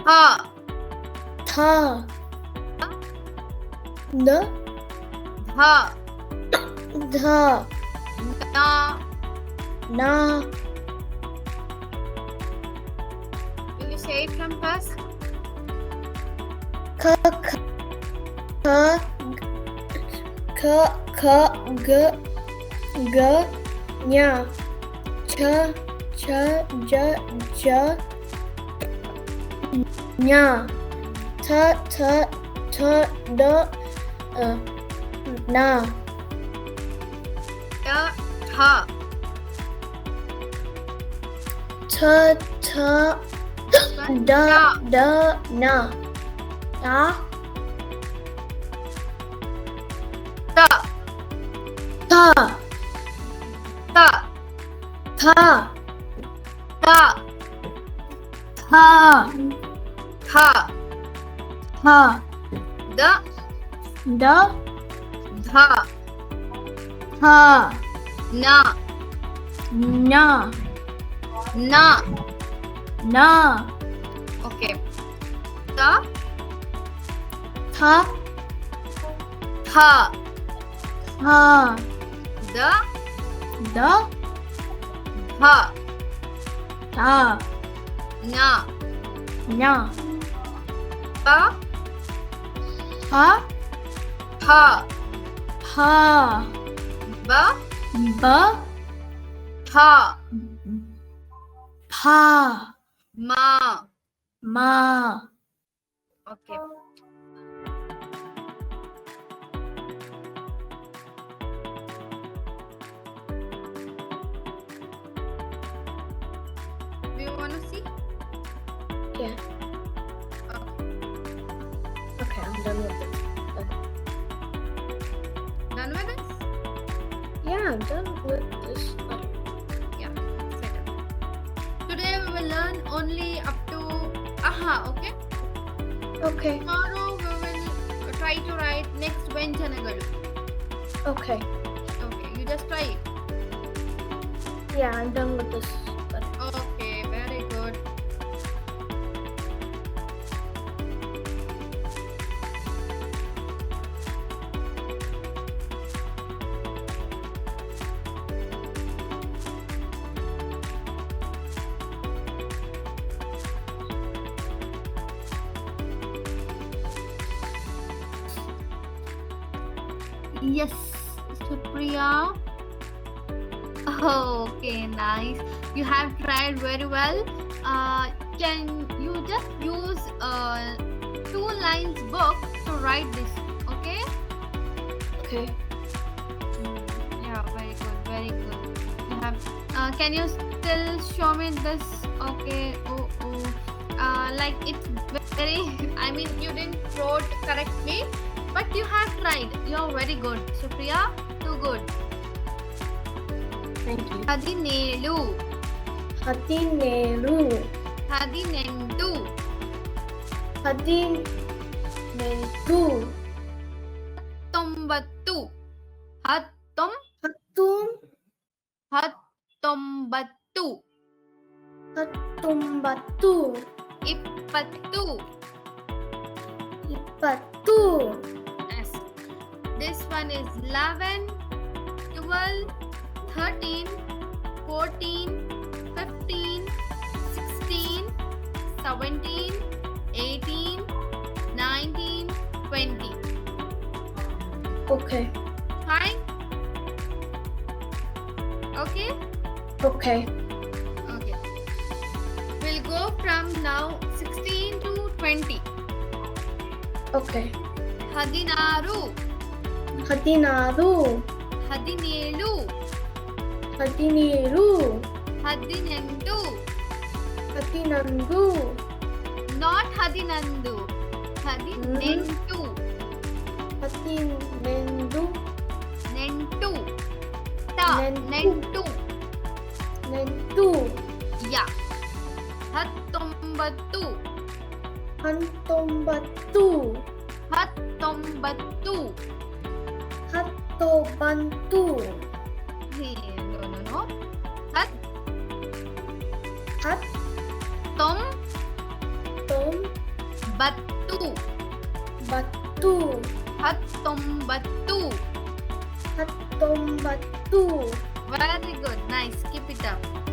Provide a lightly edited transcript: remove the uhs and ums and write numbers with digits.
Ha. Tha. Na. Dha. Dha. Na. Na. Will you say it from first? Ka. Ka. Ka. Ka. Ga. Ga. Nya. Cha. Cha. Ja. Ja. Nya. Ta. Ta. Ta. Da. Na. Da. Tha. Ta. Ta. Da. Da. Na. Da. Ta. Ta. Ta. Ta. Ta. Ta. Tha. Ta. Da. Da. Dha. Ta. Na. Na. Na. Na. Okay. Ta. Ta. Tha. Ta. Da. Da. Dha. Ta. Na. Na. Pa. Pa. Tha. Pa. Ba. Ba. Tha. Pa. Ma. Ma. Okay. Do you want to see? Yeah. Okay, I'm done with this. Okay. Done with this? Yeah, I'm done with this. Yeah. Set up. Today we will learn only up to aha. Okay. Okay. Tomorrow we will try to write next Venjanagalu. Okay. Okay. You just try it. Yeah, I'm done with this. Okay. Very good. Yes, Supriya. Okay, nice. You have tried very well. Can you just use 2 lines book to write this? Okay. Okay. Yeah, very good, very good. You have. Can you still show me this? Okay. Oh. Like it's very. I mean, you didn't wrote correctly, but you have tried. You're very good, Supriya. Too good. Thank you. 17 ಹದಿನೇಳು 18 ಹದಿನೆಂಟು 19 ಹತ್ತು 19 ಹತ್ತೊಂಬತ್ತು 20 ಇಪ್ಪತ್ತು Yes. This one is 11 12 13 14 15 16 17 18 19 20 Okay. Fine. Okay. Okay. Okay. We'll go from now 16 to 20. Okay. 16 ಹದಿನಾರು 17 ಹದಿನೇಳು 18 ಹದಿನೊಂದು not 11 18 ಹದಿನೆಂಟು ನೆಂಟು ಟ ನೆಂಟು. ನೆಂಟು ನೆಂಟು 19 ಹತ್ತೊಂಬತ್ತು 19 ಹತ್ತೊಂಬತ್ತು no ಹತ್ತೊಂಬತ್ತು ಬತ್ತು. ಬತ್ತು. 19. 19. Very good. Nice. Keep it up.